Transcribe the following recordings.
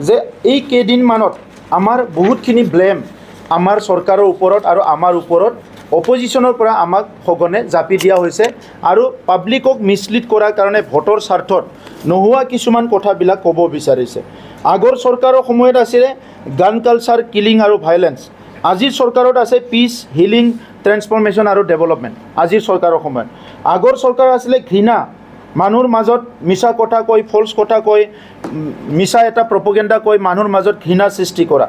যে এই কেইদিনমানত আমাৰ বহুতখিনি ব্লেম আমাৰ চৰকাৰৰ ওপৰত আৰু আমাৰ ওপৰত অপজিশ্যনৰ পৰা আমাক সঘনে জাপি দিয়া হৈছে আৰু পাব্লিকক মিছলিড কৰাৰ কাৰণে ভোটৰ স্বাৰ্থত নোহোৱা কিছুমান কথাবিলাক ক'ব বিচাৰিছে। আগৰ চৰকাৰৰ সময়ত আছিলে গান কালচাৰ, কিলিং আৰু ভাইলেন্স। আজিৰ চৰকাৰত আছে পিচ, হিলিং, ট্ৰেন্সফৰ্মেশ্যন আৰু ডেভেলপমেণ্ট। আজিৰ চৰকাৰৰ সময়ত আগৰ চৰকাৰ আছিলে ঘৃণা, মানুহৰ মাজত মিছা কথা কৈ, ফল্ছ কথা কৈ, মিছা এটা প্ৰপগেণ্ডা কৈ মানুহৰ মাজত ঘৃণা সৃষ্টি কৰা।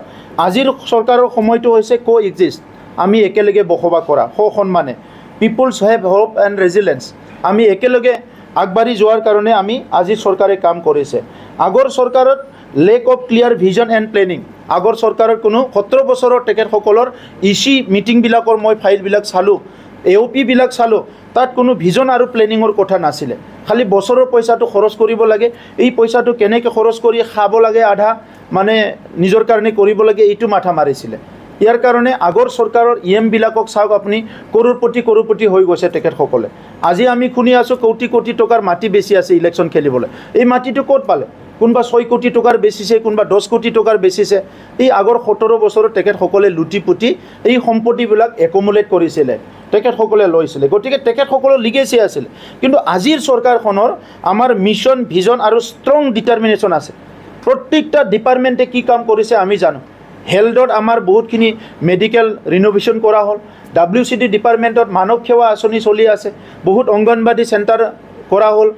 আজিৰ চৰকাৰৰ সময়টো হৈছে কো এক্সিষ্ট, আমি একেলগে বসবাস কৰা সন্মানে। পিপুলছ হেভ হোপ এণ্ড ৰেজিলেঞ্চ, আমি একেলগে আগবাঢ়ি যোৱাৰ কাৰণে আমি আজিৰ চৰকাৰে কাম কৰিছে। আগৰ চৰকাৰত lake of clear vision and planning. আগৰ চৰকাৰৰ কোনো 17 বছৰৰ তেখেতসকলৰ ইচি মিটিংবিলাকৰ মই ফাইলবিলাক চালোঁ, AOP-বিলাক চালোঁ, তাত কোনো ভিজন আৰু প্লেনিঙৰ কথা নাছিলে। খালি বছৰৰ পইচাটো খৰচ কৰিব লাগে, এই পইচাটো কেনেকৈ খৰচ কৰি খাব লাগে, আধা মানে নিজৰ কাৰণে কৰিব লাগে, এইটো মাথা মাৰিছিলে। ইয়াৰ কাৰণে আগৰ চৰকাৰৰ EM-বিলাকক চাওক আপুনি, কৰোৰপতি হৈ গৈছে তেখেতসকলে। আজি আমি শুনি আছোঁ কোটি কোটি টকাৰ মাটি বেছি আছে ইলেকশ্যন খেলিবলৈ। এই মাটিটো ক'ত পালে? কোনোবা 6 কোটি টকাৰ বেচিছে, কোনোবা 10 কোটি টকাৰ বেচিছে। এই আগৰ 17 বছৰত তেখেতসকলে লুটি পুটি এই সম্পত্তিবিলাক একুমুলেট কৰিছিলে, তেখেতসকলে লৈছিলে। গতিকে তেখেতসকলৰ লিগেচি আছিল। কিন্তু আজিৰ চৰকাৰখনৰ আমাৰ মিছন, ভিজন আৰু ষ্ট্ৰং ডিটাৰমিনেশ্যন আছে। প্ৰত্যেকটা ডিপাৰ্টমেণ্টে কি কাম কৰিছে আমি জানো। হেল্থত আমাৰ বহুতখিনি মেডিকেল ৰিন'ভেশ্যন কৰা হ'ল। WCD ডিপাৰ্টমেণ্টত মানৱ সেৱা আঁচনি চলি আছে, বহুত অংগনবাদী চেণ্টাৰ কৰা হ'ল।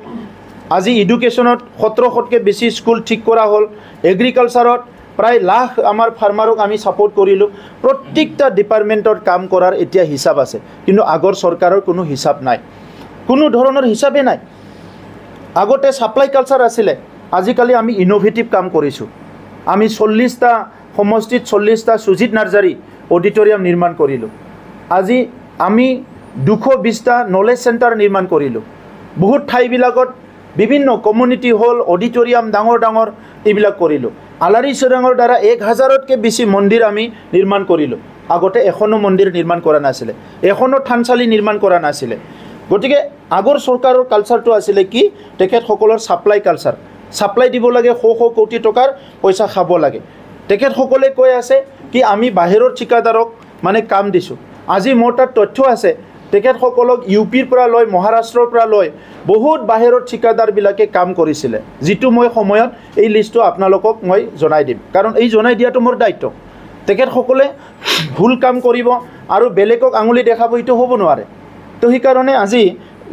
আজি এডুকেশ্যনত 1700তকৈ বেছি স্কুল ঠিক কৰা হ'ল। এগ্ৰিকালচাৰত প্ৰায় লাখ আমাৰ ফাৰ্মাৰক আমি ছাপোৰ্ট কৰিলোঁ। প্ৰত্যেকটা ডিপাৰ্টমেণ্টত কাম কৰাৰ এতিয়া হিচাপ আছে, কিন্তু আগৰ চৰকাৰৰ কোনো হিচাপ নাই, কোনো ধৰণৰ হিচাপে নাই। আগতে ছাপ্লাই কালচাৰ আছিলে, আজিকালি আমি ইন'ভেটিভ কাম কৰিছোঁ। আমি 40টা সমষ্টিত 40টা সুজিত নাৰ্জাৰী অডিটৰিয়াম নিৰ্মাণ কৰিলোঁ। আজি আমি 220টা নলেজ চেণ্টাৰ নিৰ্মাণ কৰিলোঁ। বহুত ঠাইবিলাকত বিভিন্ন কমিউনিটি হল, অডিটৰিয়াম ডাঙৰ ডাঙৰ এইবিলাক কৰিলোঁ। আলাৰী চোৰাঙৰ দ্বাৰা 1000তকৈ বেছি মন্দিৰ আমি নিৰ্মাণ কৰিলোঁ। আগতে এখনো মন্দিৰ নিৰ্মাণ কৰা নাছিলে, এখনো থানচালি নিৰ্মাণ কৰা নাছিলে। গতিকে আগৰ চৰকাৰৰ কালচাৰটো আছিলে কি, তেখেতসকলৰ ছাপ্লাই কালচাৰ। ছাপ্লাই দিব লাগে, শ কোটি টকাৰ পইচা খাব লাগে। তেখেতসকলে কৈ আছে কি আমি বাহিৰৰ ঠিকাদাৰক মানে কাম দিছোঁ। আজি মোৰ তাত তথ্য আছে, তেখেতসকলক UPৰ পৰা লৈ, মহাৰাষ্ট্ৰৰ পৰা লৈ বহুত বাহিৰৰ ঠিকাদাৰবিলাকে কাম কৰিছিলে, যিটো মই সময়ত এই লিষ্টটো আপোনালোকক মই জনাই দিম, কাৰণ এই জনাই দিয়াটো মোৰ দায়িত্ব। তেখেতসকলে ভুল কাম কৰিব আৰু বেলেগক আঙুলি দেখাব, এইটো হ'ব নোৱাৰে। তো সেইকাৰণে আজি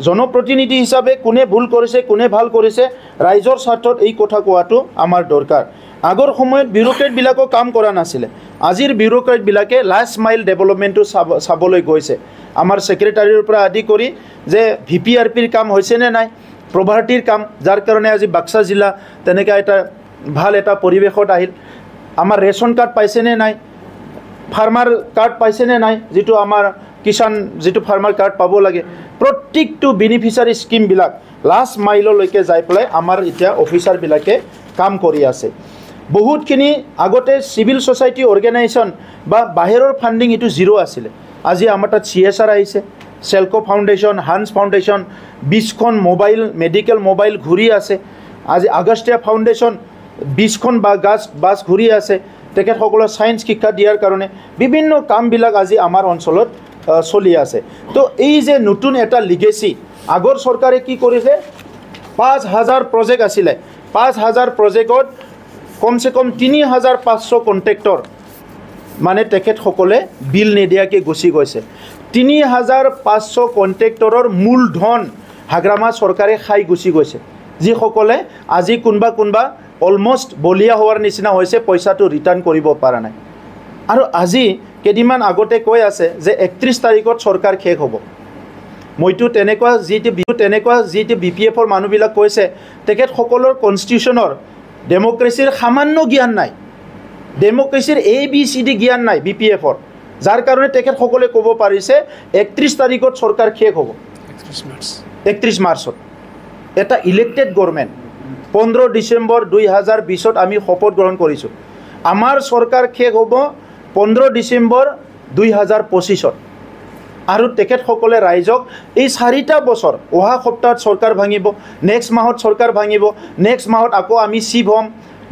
জনপ্ৰতিনিধি হিচাপে কোনে ভুল কৰিছে, কোনে ভাল কৰিছে, ৰাইজৰ স্বাৰ্থত এই কথা কোৱাটো আমাৰ দৰকাৰ। আগৰ সময়ত বিউৰ'ক্ৰেটবিলাকো কাম কৰা নাছিলে। আজিৰ বিউৰ'ক্ৰেটবিলাকে লাষ্ট মাইল ডেভেলপমেণ্টটো চাবলৈ গৈছে। আমাৰ ছেক্ৰেটাৰীৰ পৰা আদি কৰি যে VPRPৰ কাম হৈছেনে নাই, প্ৰভাৰ্টিৰ কাম, যাৰ কাৰণে আজি বাক্সা জিলা তেনেকৈ এটা ভাল এটা পৰিৱেশত আহিল। আমাৰ ৰেচন কাৰ্ড পাইছেনে নাই, ফাৰ্মাৰ কাৰ্ড পাইছেনে নাই, যিটো আমাৰ কিষাণ যিটো ফাৰ্মাৰ কাৰ্ড পাব লাগে। প্ৰত্যেকটো বেনিফিচিয়াৰী স্কিমবিলাক লাষ্ট মাইললৈকে যাই পেলাই আমাৰ এতিয়া অফিচাৰবিলাকে কাম কৰি আছে। বহুতখিনি আগতে চিভিল ছ'চাইটি অৰ্গেনাইজেশ্যন বা বাহিৰৰ ফাণ্ডিং এইটো জিৰ' আছিলে। আজি আমাৰ তাত CSR আহিছে, চেল্কো ফাউণ্ডেশ্যন, হান্স ফাউণ্ডেশ্যন, 20খন মোবাইল মেডিকেল মোবাইল ঘূৰি আছে। আজি আগষ্টিয়া ফাউণ্ডেশ্যন 20খন বাছ ঘূৰি আছে, তেখেতসকলৰ ছায়েন্স শিক্ষা দিয়াৰ কাৰণে বিভিন্ন কামবিলাক আজি আমাৰ অঞ্চলত চলি আছে। তো এই যে নতুন এটা লিগেচি, আগৰ চৰকাৰে কি কৰিছে, 5000 প্ৰজেক্ট আছিলে, 5000 প্ৰজেক্টত কমচে কম 3500 কণ্ট্ৰেক্টৰ মানে তেখেতসকলে বিল নিদিয়াকৈ গুচি গৈছে। 3500 কণ্ট্ৰেক্টৰৰ মূলধন হাগ্ৰামা চৰকাৰে খাই গুচি গৈছে, যিসকলে আজি কোনোবা অলমষ্ট বলিয়া হোৱাৰ নিচিনা হৈছে, পইচাটো ৰিটাৰ্ণ কৰিব পৰা নাই। আৰু আজি কেইদিনমান আগতে কৈ আছে যে 31 তাৰিখত চৰকাৰ শেষ হ'ব। মইতো তেনেকুৱা যিটো BPFৰ মানুহবিলাক কৈছে, তেখেতসকলৰ কনষ্টিটিউশ্যনৰ ডেম'ক্ৰেচিৰ সামান্য জ্ঞান নাই, ডেম'ক্ৰেচিৰ ABCD জ্ঞান নাই BPFৰ, যাৰ কাৰণে তেখেতসকলে ক'ব পাৰিছে 31 তাৰিখত চৰকাৰ শেষ হ'ব। 31 মাৰ্চত এটা ইলেক্টেড গভৰ্ণমেণ্ট 15 ডিচেম্বৰ 2020 আমি শপত গ্ৰহণ কৰিছোঁ। আমাৰ চৰকাৰ শেষ হ'ব 15 ডিচেম্বৰ 2025। আৰু তেখেতসকলে ৰাইজক এই 4টা বছৰ, অহা সপ্তাহত চৰকাৰ ভাঙিব, নেক্সট মাহত চৰকাৰ ভাঙিব, নেক্সট মাহত আকৌ আমি চিফ হ'ম,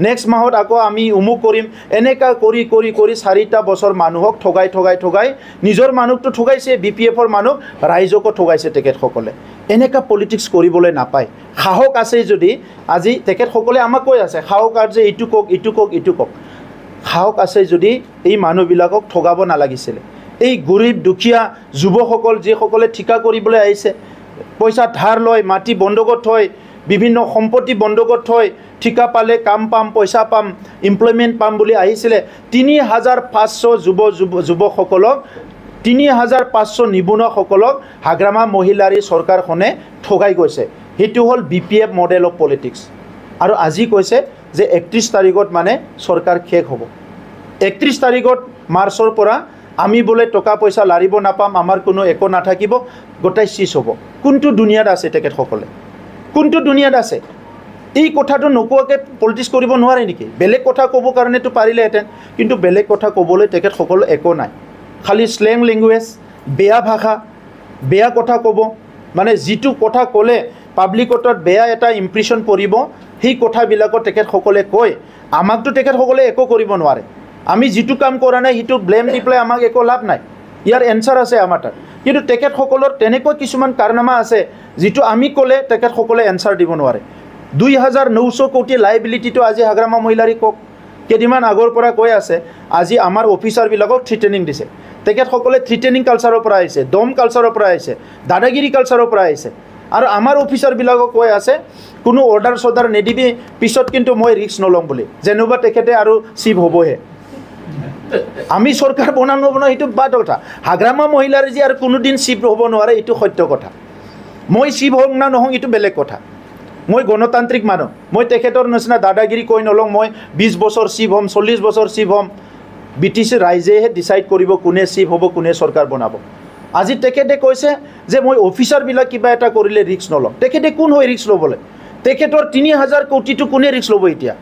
নেক্সট মাহত আকৌ আমি উমুক কৰিম এনেকা কৰি কৰি কৰি 4টা বছৰ মানুহক ঠগাই ঠগাই ঠগাই নিজৰ মানুহটো ঠগাইছে BPFৰ মানুহ ৰাইজকো ঠগাইছে তেখেতসকলে এনেকা পলিটিক্স কৰিবলৈ নাপায় সাহস আছে যদি আজি তেখেতসকলে আমাক কৈ আছে সাহস আৰু যে ইটো কক ইটো কক ইটো কক সাহস আছে যদি এই মানুহবিলাকক ঠগাব নালাগিছিল এই গৰীব দুখীয়া যুৱকসকল যিসকলে ঠিকা কৰিবলৈ আহিছে পইচা ধাৰ লয় মাটি বন্ধকত থয় বিভিন্ন সম্পত্তি বন্ধকত থয় ঠিকা পালে কাম পাম পইচা পাম এমপ্লয়মেণ্ট পাম বুলি আহিছিলে 3500 যুৱকসকলক 3500 নিবনুৱাসকলক হাগ্ৰামা মহিলাৰী চৰকাৰখনে ঠগাই গৈছে সেইটো হ'ল BPF মডেল অফ পলিটিক্স আৰু আজি কৈছে যে 31 তাৰিখত মানে চৰকাৰ শেষ হ'ব 31 তাৰিখত মাৰ্চৰ পৰা আমি বোলে টকা পইচা লাৰিব নাপাম আমাৰ কোনো একো নাথাকিব গোটাই চিজ হ'ব কোনটো দুনিয়াত আছে তেখেতসকলে কোনটো দুনিয়াত আছে এই কথাটো নকোৱাকৈ পলিটিক্স কৰিব নোৱাৰে নেকি বেলেগ কথা ক'ব কাৰণেতো পাৰিলেহেঁতেন কিন্তু বেলেগ কথা ক'বলৈ তেখেতসকল একো নাই খালি স্লেং লেংগুৱেজ বেয়া ভাষা বেয়া কথা ক'ব মানে যিটো কথা ক'লে পাব্লিকত বেয়া এটা ইমপ্ৰেশ্যন পৰিব সেই কথাবিলাকত তেখেতসকলে কয় আমাকতো তেখেতসকলে একো কৰিব নোৱাৰে আমি যিটো কাম কৰা নাই সেইটো ব্লেম দি পেলাই আমাক একো লাভ নাই ইয়াৰ এনচাৰ আছে আমাৰ তাত কিন্তু তেখেতসকলৰ তেনেকৈ কিছুমান কাৰনামা আছে যিটো আমি ক'লে তেখেতসকলে এনচাৰ দিব নোৱাৰে 2900 কোটি লাইবিলিটিটো আজি হাগ্ৰামা মহিলাৰী কক কেইদিনমান আগৰ পৰা কৈ আছে আজি আমাৰ অফিচাৰবিলাকক থ্ৰিটেনিং দিছে তেখেতসকলে থ্ৰিটেনিং কালচাৰৰ পৰা আহিছে দম কালচাৰৰ পৰা আহিছে দাদাগিৰি কালচাৰৰ পৰা আহিছে আৰু আমাৰ অফিচাৰবিলাকক কৈ আছে কোনো অৰ্ডাৰ চৰ্ডাৰ নিদিবি পিছত কিন্তু মই ৰিস্ক নলম বুলি যেনেবা তেখেতে আৰু চিভ হ'বহে আমি চৰকাৰ বনাব সেইটো বাদ কথা হাগ্ৰামা মহিলাৰ যি আৰু কোনোদিন চিভ হ'ব নোৱাৰে এইটো সত্য কথা মই চিভ হওঁ না নহওঁ এইটো বেলেগ কথা মই গণতান্ত্ৰিক মানুহ মই তেখেতৰ নিচিনা দাদাগিৰি কৈ নলওঁ মই 20 বছৰ চিভ হ'ম 40 বছৰ চিভ হ'ম BTC ৰাইজেহে ডিচাইড কৰিব কোনে চিভ হ'ব কোনে চৰকাৰ বনাব আজি তেখেতে কৈছে যে মই অফিচাৰবিলাক কিবা এটা কৰিলে ৰিস্ক নলওঁ তেখেতে কোন হৈ ৰিস্ক ল'বলৈ তেখেতৰ 3000 কোটিটো কোনে ৰিস্ক ল'ব এতিয়া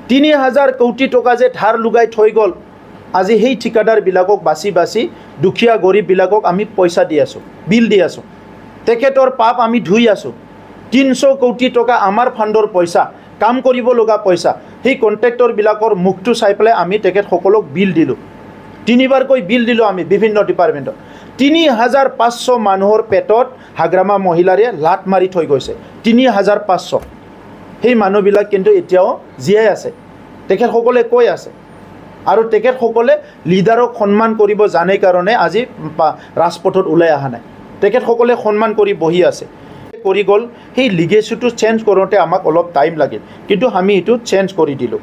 3000 কোটি টকা যে ধাৰ লুগাই থৈ গ'ল আজি সেই ঠিকাদাৰবিলাকক বাছি বাছি দুখীয়া গৰীববিলাকক আমি পইচা দি আছোঁ বিল দি আছোঁ তেখেতৰ পাপ আমি ধুই আছোঁ 300 কোটি টকা আমাৰ ফাণ্ডৰ পইচা কাম কৰিব লগা পইচা সেই কণ্ট্ৰেক্টৰবিলাকৰ মুখটো চাই পেলাই আমি তেখেতসকলক বিল দিলোঁ 3বাৰকৈ বিল দিলোঁ আমি বিভিন্ন ডিপাৰ্টমেণ্টত 3500 মানুহৰ পেটত হাগ্ৰামা মহিলাৰীয়ে লাট মাৰি থৈ গৈছে 3500 সেই মানুহবিলাক কিন্তু এতিয়াও জীয়াই আছে তেখেতসকলে কৈ আছে আৰু তেখেতসকলে লিডাৰক সন্মান কৰিব জানে কাৰণে আজি ৰাজপথত ওলাই অহা নাই তেখেতসকলে সন্মান কৰি বহি আছে কৰি গ'ল সেই লিগেচিটো চেঞ্জ কৰোঁতে আমাক অলপ টাইম লাগিল কিন্তু আমি এইটো চেঞ্জ কৰি দিলোঁ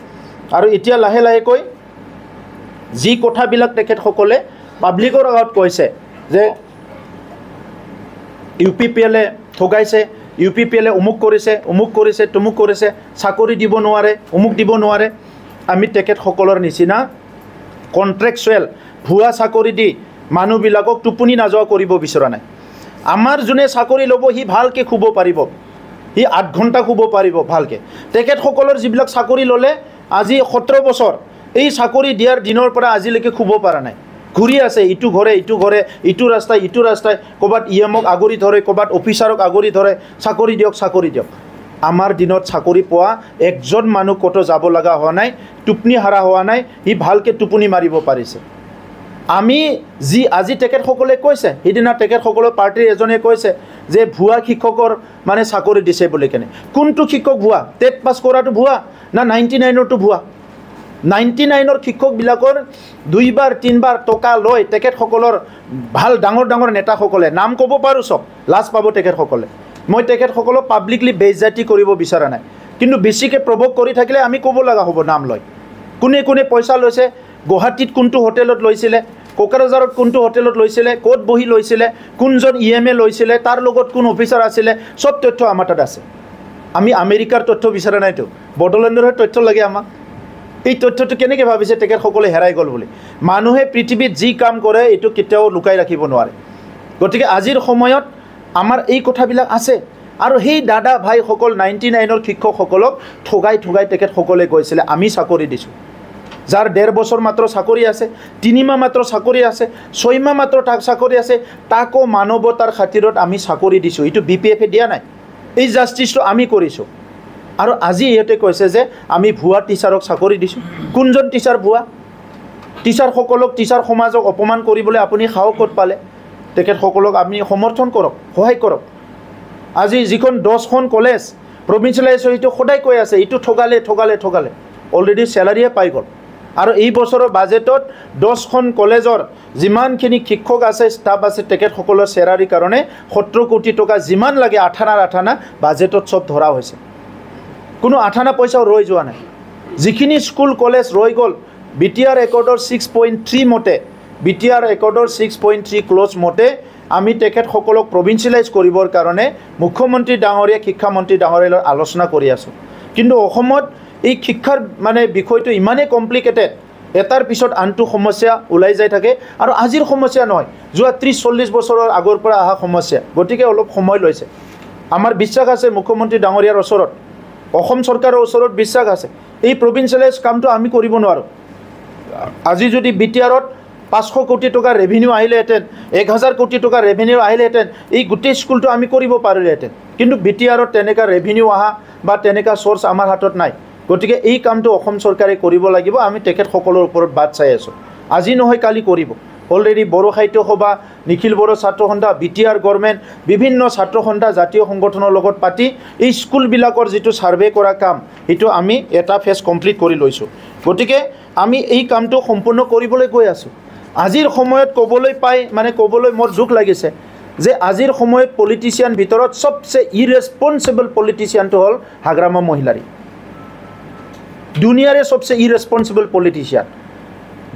আৰু এতিয়া লাহে লাহেকৈ যি কথাবিলাক তেখেতসকলে পাব্লিকৰ আগত কৈছে যে UPPL ঠগাইছে UPPL অমুক কৰিছে তুমুক কৰিছে চাকৰি দিব নোৱাৰে অমুক দিব নোৱাৰে আমি তেখেতসকলৰ নিচিনা কণ্ট্ৰেকচুৱেল ভুৱা চাকৰি দি মানুহবিলাকক টোপনি নাযোৱা কৰিব বিচৰা নাই আমাৰ যোনে চাকৰি ল'ব সি ভালকৈ শুব পাৰিব সি 8 ঘণ্টা শুব পাৰিব ভালকৈ তেখেতসকলৰ যিবিলাক চাকৰি ল'লে আজি 17 বছৰ এই চাকৰি দিয়াৰ দিনৰ পৰা আজিলৈকে শুব পৰা নাই ঘূৰি আছে ইটো ঘৰে ইটো ৰাস্তাই ক'ৰবাত EMক আগৰি ধৰে ক'ৰবাত অফিচাৰক আগৰি ধৰে চাকৰি দিয়ক আমাৰ দিনত চাকৰি পোৱা একজন মানুহ ক'তো যাব লগা হোৱা নাই টোপনি হাৰা হোৱা নাই সি ভালকৈ টোপনি মাৰিব পাৰিছে আমি যি আজি তেখেতসকলে কৈছে সেইদিনা তেখেতসকলৰ পাৰ্টিৰ এজনে কৈছে যে ভুৱা শিক্ষকৰ মানে চাকৰি দিছে বুলি কেনে কোনটো শিক্ষক ভুৱা টেট পাছ কৰাটো ভুৱা না 99ৰটো ভুৱা 99ৰ শিক্ষকবিলাকৰ 2বাৰ 3বাৰ টকা লৈ তেখেতসকলৰ ভাল ডাঙৰ নেতাসকলে নাম ক'ব পাৰোঁ চব লাজ পাব তেখেতসকলে মই তেখেতসকলক পাব্লিকলি বেইজ্জতি কৰিব বিচৰা নাই কিন্তু বেছিকৈ প্ৰভোক কৰি থাকিলে আমি ক'ব লগা হ'ব নাম লৈ কোনে পইচা লৈছে গুৱাহাটীত কোনটো হোটেলত লৈছিলে কোকৰাঝাৰত কোনটো হোটেলত লৈছিলে ক'ত বহি লৈছিলে কোনজন EMA লৈছিলে তাৰ লগত কোন অফিচাৰ আছিলে সব তথ্য আমাৰ তাত আছে আমি আমেৰিকাৰ তথ্য বিচৰা নাইতো বড়োলেণ্ডৰ তথ্য লাগে আমাক এই তথ্যটো কেনেকৈ ভাবিছে তেখেতসকলে হেৰাই গ'ল বুলি মানুহে পৃথিৱীত যি কাম কৰে এইটো কেতিয়াও লুকাই ৰাখিব নোৱাৰে গতিকে আজিৰ সময়ত আমাৰ এই কথাবিলাক আছে আৰু সেই দাদা ভাইসকল 99ৰ শিক্ষকসকলক ঠগাই তেখেতসকলে গৈছিলে আমি চাকৰি দিছোঁ যাৰ 1.5 বছৰ মাত্ৰ চাকৰি আছে 3 মাহ মাত্ৰ চাকৰি আছে 6 মাহ মাত্ৰ চাকৰি আছে তাকো মানৱতাৰ খাতিৰত আমি চাকৰি দিছোঁ এইটো BPF দিয়া নাই এই জাষ্টিছটো আমি কৰিছোঁ আৰু আজি ইহঁতে কৈছে যে আমি ভুৱা টিচাৰক চাকৰি দিছোঁ। কোনজন টিচাৰ ভুৱা? টিচাৰসকলক, টিচাৰ সমাজক অপমান কৰিবলৈ আপুনি সাহস ক'ত পালে? তেখেতসকলক আপুনি সমৰ্থন কৰক, সহায় কৰক। আজি যিখন 10খন কলেজ প্ৰভিঞ্চিয়েলাইজ সেইটো সদায় কৈ আছে এইটো ঠগালে ঠগালে ঠগালে, অলৰেডি চেলাৰীয়ে পাই গ'ল। আৰু এই বছৰৰ বাজেটত 10খন কলেজৰ যিমানখিনি শিক্ষক আছে, ষ্টাফ আছে, তেখেতসকলৰ চেলাৰীৰ কাৰণে 70 কোটি টকা যিমান লাগে আঠানা বাজেটত চব ধৰা হৈছে। কোনো আঠানা পইচাও ৰৈ যোৱা নাই। যিখিনি স্কুল কলেজ ৰৈ গ'ল BTR ৰেকৰ্ডৰ 6.3 মতে, BTR ৰেকৰ্ডৰ 6.3 ক্লজ মতে আমি তেখেতসকলক প্ৰভিঞ্চিয়েলাইজ কৰিবৰ কাৰণে মুখ্যমন্ত্ৰী ডাঙৰীয়া, শিক্ষামন্ত্ৰী ডাঙৰীয়াৰ আলোচনা কৰি আছোঁ। কিন্তু অসমত এই শিক্ষাৰ মানে বিষয়টো ইমানেই কমপ্লিকেটেড, এটাৰ পিছত আনটো সমস্যা ওলাই যাই থাকে। আৰু আজিৰ সমস্যা নহয়, যোৱা 30-40 বছৰৰ আগৰ পৰা অহা সমস্যা। গতিকে অলপ সময় লৈছে। আমাৰ বিশ্বাস আছে মুখ্যমন্ত্ৰী ডাঙৰীয়াৰ ওচৰত, অসম চৰকাৰৰ ওচৰত বিশ্বাস আছে। এই প্ৰভিঞ্চিয়েলাইজ কামটো আমি কৰিব নোৱাৰোঁ। আজি যদি BTRত 500 কোটি টকা ৰেভিনিউ আহিলেহেঁতেন, 1000 কোটি টকা ৰেভিনিউ আহিলেহেঁতেন, এই গোটেই স্কুলটো আমি কৰিব পাৰিলেহেঁতেন। কিন্তু BTRত তেনেকুৱা ৰেভিনিউ অহা বা তেনেকুৱা চ'ৰ্চ আমাৰ হাতত নাই। গতিকে এই কামটো অসম চৰকাৰে কৰিব লাগিব। আমি তেখেতসকলৰ ওপৰত বাট চাই আছোঁ। আজি নহয় কালি কৰিব। অলৰেডি বড়ো সাহিত্য সভা, নিখিল বড়ো ছাত্ৰ সন্থা, BTR গভৰ্ণমেণ্ট, বিভিন্ন ছাত্ৰ সন্থা, জাতীয় সংগঠনৰ লগত পাতি এই স্কুলবিলাকৰ যিটো ছাৰ্ভে কৰা কাম, সেইটো আমি এটা ফেজ কমপ্লিট কৰি লৈছোঁ। গতিকে আমি এই কামটো সম্পূৰ্ণ কৰিবলৈ গৈ আছোঁ। আজিৰ সময়ত ক'বলৈ মোৰ দুখ লাগিছে যে আজিৰ সময়ত পলিটিচিয়ান ভিতৰত চবচে ইৰেছপনচিবল পলিটিচিয়ানটো হ'ল হাগ্ৰামা মহিলাৰী। দুনিয়াৰে চবচে ইৰেছপনচিবল পলিটিচিয়ান।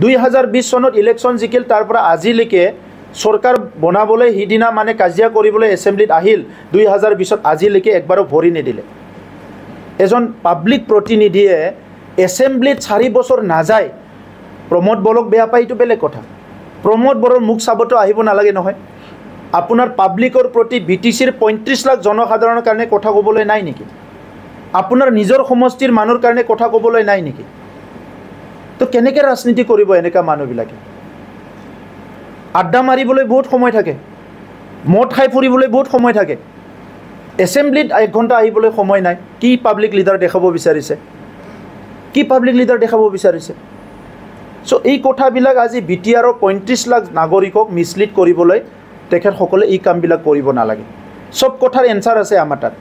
2020 চনত ইলেকশ্যন জিকিল, তাৰ পৰা আজিলৈকে চৰকাৰ বনাবলৈ সিদিনা মানে কাজিয়া কৰিবলৈ এছেম্বলিত আহিল। 2020ত আজিলৈকে একবাৰো ভৰি নিদিলে। এজন পাব্লিক প্ৰতিনিধিয়ে এছেম্বলিত 4 বছৰ নাযায়, প্ৰমোদ বড়োক বেয়া পায়, এইটো বেলেগ কথা। প্ৰমোদ বড়োৰ মুখ চাবতো আহিব নালাগে নহয়। আপোনাৰ পাব্লিকৰ প্ৰতি BTCৰ 35 লাখ জনসাধাৰণৰ কাৰণে কথা ক'বলৈ নাই নেকি? আপোনাৰ নিজৰ সমষ্টিৰ মানুহৰ কাৰণে কথা ক'বলৈ নাই নেকি? তো কেনেকৈ ৰাজনীতি কৰিব এনেকুৱা মানুহবিলাকে? আড্ডা মাৰিবলৈ বহুত সময় থাকে, মদ খাই ফুৰিবলৈ বহুত সময় থাকে, এছেম্বলিত 1 ঘণ্টা আহিবলৈ সময় নাই। কি পাব্লিক লিডাৰ দেখাব বিচাৰিছে? কি পাব্লিক লিডাৰ দেখাব বিচাৰিছে? চ' এই কথাবিলাক আজি BTRৰ 35 লাখ নাগৰিকক মিছলিড কৰিবলৈ তেখেতসকলে এই কামবিলাক কৰিব নালাগে। চব কথাৰ এনচাৰ আছে আমাৰ তাত।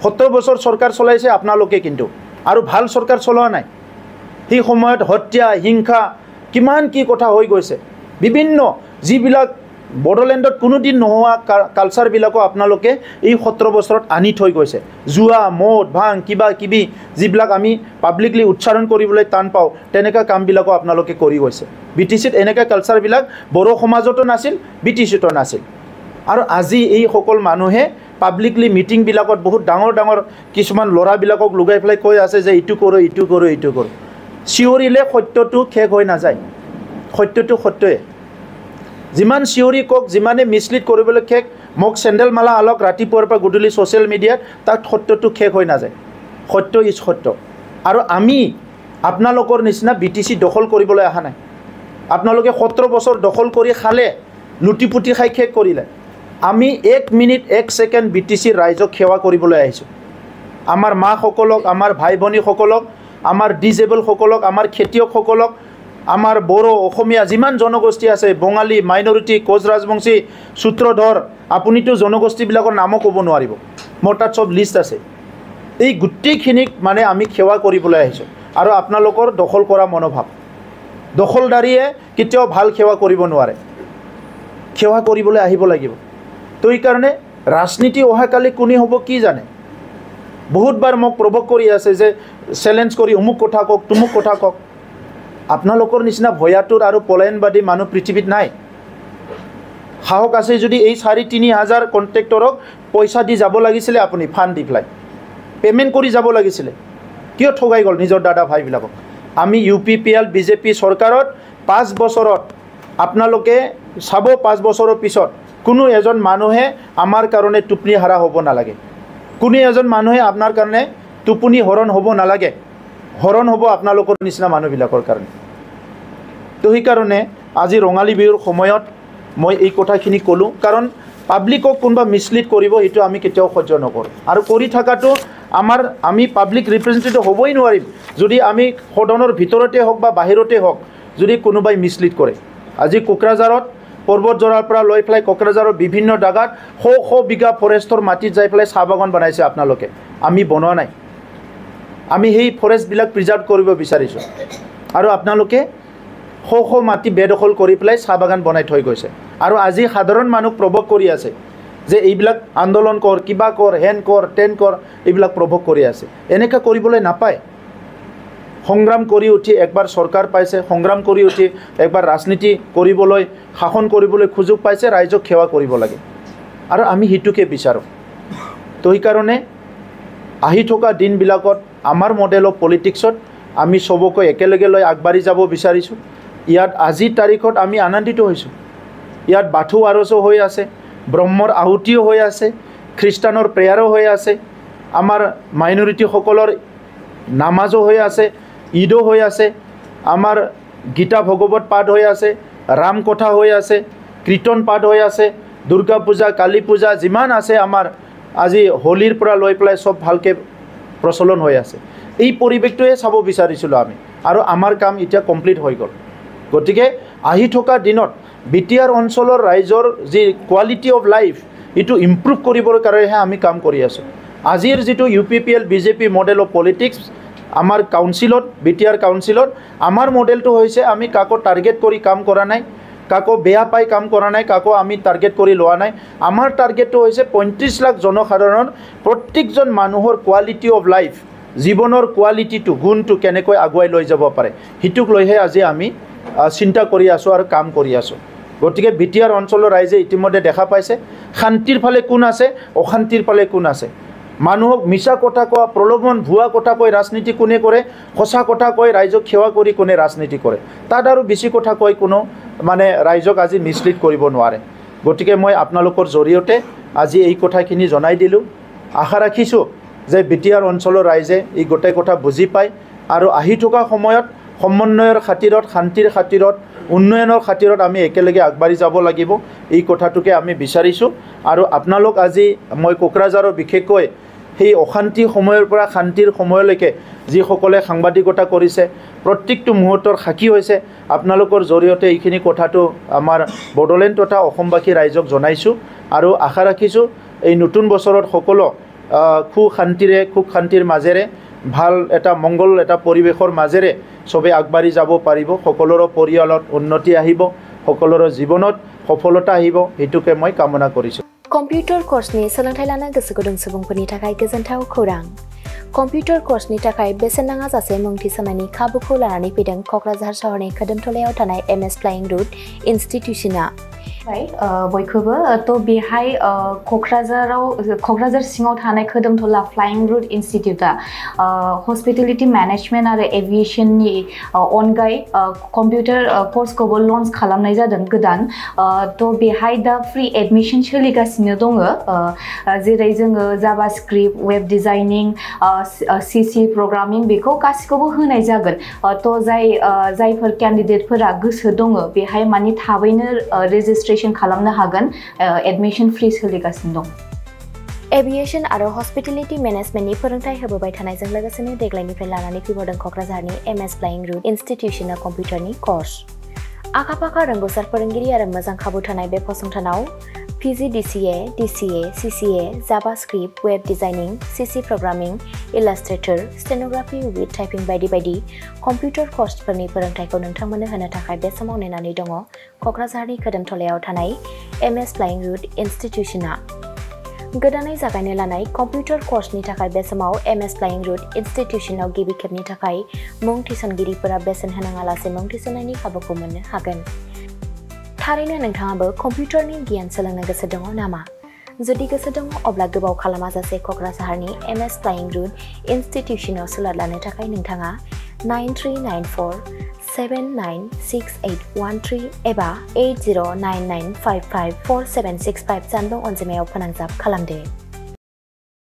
70 বছৰ চৰকাৰ চলাইছে আপোনালোকে, কিন্তু আৰু ভাল চৰকাৰ চলোৱা নাই। সেই সময়ত হত্যা, হিংসা, কিমান কি কথা হৈ গৈছে। বিভিন্ন যিবিলাক বড়োলেণ্ডত কোনোদিন নোহোৱা কালচাৰবিলাকো আপোনালোকে এই 70 বছৰত আনি থৈ গৈছে। জুৱা, মদ, ভাং, কিবা কিবি যিবিলাক আমি পাব্লিকলি উচ্চাৰণ কৰিবলৈ টান পাওঁ, তেনেকুৱা কামবিলাকো আপোনালোকে কৰি গৈছে। BTCত এনেকুৱা কালচাৰবিলাক বড়ো সমাজতো নাছিল, BTCতো নাছিল। আৰু আজি এই সকল মানুহে পাব্লিকলি মিটিংবিলাকত বহুত ডাঙৰ ডাঙৰ কিছুমান ল'ৰাবিলাকক লগাই পেলাই কৈ আছে যে এইটো কৰোঁ, এইটো কৰোঁ, এইটো কৰোঁ। চিঞৰিলে সত্যটো শেষ হৈ নাযায়। সত্যটো সত্যই। যিমান চিঞৰি কওক, যিমানে মিছলিড কৰিবলৈ শেষ, মোক চেণ্ডেল মালা আলক ৰাতিপুৱাৰ পৰা গধূলি ছ'চিয়েল মিডিয়াত, তাত সত্যটো শেষ হৈ নাযায়। সত্য ইজ সত্য। আৰু আমি আপোনালোকৰ নিচিনা BTC দখল কৰিবলৈ অহা নাই। আপোনালোকে 17 বছৰ দখল কৰি খালে, লুটি পুটি খাই শেষ কৰিলে। আমি 1 মিনিট 1 ছেকেণ্ড BTC ৰাইজক সেৱা কৰিবলৈ আহিছোঁ। আমাৰ মাসকলক, আমাৰ ভাই ভনীসকলক, আমাৰ ডিজেবলসকলক, আমাৰ খেতিয়কসকলক, আমাৰ বড়ো, অসমীয়া যিমান জনগোষ্ঠী আছে, বঙালী, মাইনৰিটি, কোচ ৰাজবংশী, সূত্ৰধৰ, আপুনিতো জনগোষ্ঠীবিলাকৰ নামো ক'ব নোৱাৰিব, মোৰ তাত চব লিষ্ট আছে। এই গোটেইখিনিক মানে আমি সেৱা কৰিবলৈ আহিছোঁ। আৰু আপোনালোকৰ দখল কৰা মনোভাৱ, দখলদাৰীয়ে কেতিয়াও ভাল সেৱা কৰিব নোৱাৰে। সেৱা কৰিবলৈ আহিব লাগিব। তো এইকাৰণে ৰাজনীতি অহাকালি কোনে হ'ব কি জানে। বহুতবাৰ মোক প্ৰভোক কৰি আছে যে চেলেঞ্জ কৰি অমুক কথা কওক, তুমুক কথা কওক। আপোনালোকৰ নিচিনা ভয়াতুৰ আৰু পলায়নবাদী মানুহ পৃথিৱীত নাই। সাহস আছে যদি এই 4-3 হাজাৰ কণ্ট্ৰেক্টৰক পইচা দি যাব লাগিছিলে, আপুনি ফাণ্ড দি পেলাই পে'মেণ্ট কৰি যাব লাগিছিলে। কিয় ঠগাই গ'ল নিজৰ দাদা ভাইবিলাকক? আমি UPPL BJP চৰকাৰত 5 বছৰত আপোনালোকে চাব, 5 বছৰৰ পিছত কোনো এজন মানুহে আমাৰ কাৰণে টোপনি হাৰা হ'ব নালাগে। কোনো এজন মানুহে আপোনাৰ কাৰণে টোপনি হৰণ হ'ব নালাগে। হৰণ হ'ব আপোনালোকৰ নিচিনা মানুহবিলাকৰ কাৰণে। তো সেইকাৰণে আজি ৰঙালী বিহুৰ সময়ত মই এই কথাখিনি ক'লোঁ, কাৰণ পাব্লিকক কোনোবা মিছলিড কৰিব, সেইটো আমি কেতিয়াও সহ্য নকৰোঁ। আৰু কৰি থকাটো আমি পাব্লিক ৰিপ্ৰেজেণ্টেটিভ হ'বই নোৱাৰিম যদি আমি সদনৰ ভিতৰতে হওক বা বাহিৰতে হওক যদি কোনোবাই মিছলিড কৰে আজি কোকৰাঝাৰত পৰ্বতজৰাৰ পৰা লৈ পেলাই কোকৰাঝাৰৰ বিভিন্ন জাগাত শ বিঘা ফৰেষ্টৰ মাটিত যাই পেলাই চাহ বাগান বনাইছে আপোনালোকে আমি বনোৱা নাই আমি সেই ফৰেষ্টবিলাক প্ৰিজাৰ্ভ কৰিব বিচাৰিছোঁ আৰু আপোনালোকে শ মাটি বেদখল কৰি পেলাই চাহ বাগান বনাই থৈ গৈছে আৰু আজি সাধাৰণ মানুহ প্ৰভোগ কৰি আছে যে এইবিলাক আন্দোলন কৰ কিবা কৰ হেন কৰ টেন কৰ এইবিলাক প্ৰভোগ কৰি আছে এনেকৈ কৰিবলৈ নাপায় সংগ্ৰাম কৰি উঠি একবাৰ চৰকাৰ পাইছে সংগ্ৰাম কৰি উঠি একবাৰ ৰাজনীতি কৰিবলৈ শাসন কৰিবলৈ সুযোগ পাইছে ৰাইজক সেৱা কৰিব লাগে আৰু আমি হিতুকে বিচাৰোঁ তো সেইকাৰণে আহি থকা দিনবিলাকত আমাৰ মডেল অফ পলিটিক্সত আমি সবকে একেলগে লৈ আগবাঢ়ি যাব বিচাৰিছোঁ ইয়াত আজিৰ তাৰিখত আমি আনন্দিত হৈছোঁ ইয়াত বাথৌ আৰচো হৈ আছে ব্ৰহ্মৰ আহুতিও হৈ আছে খ্ৰীষ্টানৰ প্ৰেয়াৰো হৈ আছে আমাৰ মাইনৰিটিসকলৰ নামাজো হৈ আছে ঈদো হৈ আছে আমাৰ গীতা ভগৱত পাঠ হৈ আছে ৰাম কথা হৈ আছে কীৰ্তন পাঠ হৈ আছে দুৰ্গা পূজা কালী পূজা যিমান আছে আমাৰ আজি হোলীৰ পৰা লৈ পেলাই সব ভালকৈ প্ৰচলন হৈ আছে এই পৰিৱেশটোৱে চাব বিচাৰিছিলোঁ আমি আৰু আমাৰ কাম এতিয়া কমপ্লিট হৈ গ'ল গতিকে আহি থকা দিনত বিটিআৰ অঞ্চলৰ ৰাইজৰ যি কোৱালিটি অফ লাইফ এইটো ইম্প্ৰুভ কৰিবৰ কাৰণেহে আমি কাম কৰি আছোঁ আজিৰ যিটো UPPL BJP model of politics আমাৰ কাউন্সিলত বিটিআৰ কাউন্সিলত আমাৰ মডেলটো হৈছে আমি কাকো টাৰ্গেট কৰি কাম কৰা নাই কাকো বেয়া পাই কাম কৰা নাই কাকো আমি টাৰ্গেট কৰি লোৱা নাই আমাৰ টাৰ্গেটটো হৈছে 35 লাখ জনসাধাৰণৰ প্ৰত্যেকজন মানুহৰ কোৱালিটি অফ লাইফ জীৱনৰ কোৱালিটিটো গুণটো কেনেকৈ আগুৱাই লৈ যাব পাৰে হিতুক লৈহে আজি আমি চিন্তা কৰি আছোঁ আৰু কাম কৰি আছোঁ গতিকে বিটিআৰ অঞ্চলৰ ৰাইজে ইতিমধ্যে দেখা পাইছে শান্তিৰ ফালে কোন আছে অশান্তিৰ ফালে কোন আছে মানুহক মিছা কথা কোৱা প্ৰলোভন ভুৱা কথা কৈ ৰাজনীতি কোনে কৰে সঁচা কথা কৈ ৰাইজক সেৱা কৰি কোনে ৰাজনীতি কৰে তাত আৰু বেছি কথা কৈ কোনো মানে ৰাইজক আজি মিছলিড কৰিব নোৱাৰে গতিকে মই আপোনালোকৰ জৰিয়তে আজি এই কথাখিনি জনাই দিলোঁ আশা ৰাখিছোঁ যে বিটিআৰ অঞ্চলৰ ৰাইজে এই গোটেই কথা বুজি পায় আৰু আহি থকা সময়ত সমন্বয়ৰ খাতিৰত শান্তিৰ খাতিৰত উন্নয়নৰ খাতিৰত আমি একেলগে আগবাঢ়ি যাব লাগিব এই কথাটোকে আমি বিচাৰিছোঁ আৰু আপোনালোক আজি মই কোকৰাঝাৰৰ বিশেষকৈ সেই অশান্তি সময়ৰ পৰা শান্তিৰ সময়লৈকে যিসকলে সাংবাদিকতা কৰিছে প্ৰত্যেকটো মুহূৰ্তৰ সাক্ষী হৈছে আপোনালোকৰ জৰিয়তে এইখিনি কথাটো আমাৰ বড়োলেণ্ড তথা অসমবাসী ৰাইজক জনাইছোঁ আৰু আশা ৰাখিছোঁ এই নতুন বছৰত সকলো খুব শান্তিৰ মাজেৰে ভাল এটা মংগল এটা পৰিৱেশৰ মাজেৰে সবে আগবাঢ়ি যাব পাৰিব সকলোৰে পৰিয়ালত উন্নতি আহিব সকলোৰে জীৱনত সফলতা আহিব হেতুকে মই কামনা কৰিছোঁ कम्पिउटार कर्सनि सोलोंथाय लानो गोसो गुदुं सुबुंफोरनि थाखाय गोजोनथाव खौरां कम्पिउटार कर्सनि थाखाय बेसेन नाङा जासे मुं थिसननायनि खाबुखौ लानानै फैदों क'क्राझार सहरनि खोदोमथलायाव थानाय MS फ्लाइंग रुट इनस्टिट्यूशना बयखौबो तो बेहाय क'क्राझार सिङाव थानाय खोदोमथला फ्लाइंग रुट इनस्टिट्यूटा हस्पिटेलिटी मैनेजमेंट आरो एविएशननि अनगायै कम्पिउटार कर्सखौबो लन्च खालामनाय जादों गोदान तो बेहाय दा फ्री एडमिशन सोलिगासिनो दङ जेरै जोङो जाभास्क्रिप्ट वेब डिजाइनिं CC प्रोग्रामिं बेखौ गासिखौबो होनाय जागोन तो जायफोर कैंडिडेटफोरा गोसो दङ बेहाय माने थाबैनो रेजिस्ट्रेशन खालामनो हागोन एडमिशन फ्री सोलिगासिनो दं एविएशन आरो हस्पिटेलिटी मैनेजमेंटनि फोरोंथाय होबोबाय थानायजों लोगोसेनो देग्लायनिफ्राय लानानै फैबावदों क'क्राझारनि MS फ्लाइंग रुट इनस्टिट्यूशना कम्पिउटारनि कर्स आखा-फाखा रोंगौसार फोरोंगिरि आरो मोजां खाबु थानाय बे फसंथानाव PGDCA, DCA, CCA, JavaScript, Web Designing, CC Programming, Illustrator, Stenography with Typing बायदि बायदि कम्पिउटार कर्सफोरनि फोरोंथायखौ नोंथांमोननो होनो थाखाय बे समाव नेनानै दङ क'क्राझारनि खोदोमथलायाव थानाय MS फ्लाइंग रुट इनस्टिट्यूशना गोदानै जागायनो लानाय कम्पिउटार कर्सनि थाखाय बे समाव MS फ्लाइंग रुट इनस्टिट्यूशनाव गिबि खेबनि थाखाय मुं थिसनगिरिफोरा बेसेन होनाङालासे मुं थिसननायनि खाबुखौ मोननो हागोन थारैनो नोंथाङाबो कम्पिउटारनि गियान सोलोंनो गोसो दङ नामा जुदि गोसो दङ अब्ला गोबाव खालामाजासे क'क्राझारनि MS फ्लाइंग रुट इनस्टिट्यूशनाव सुलाद लानो थाखाय नोंथाङा 9394796813 एबा 8099554765 जानबुं अनजिमायाव फोनांजाब खालामदो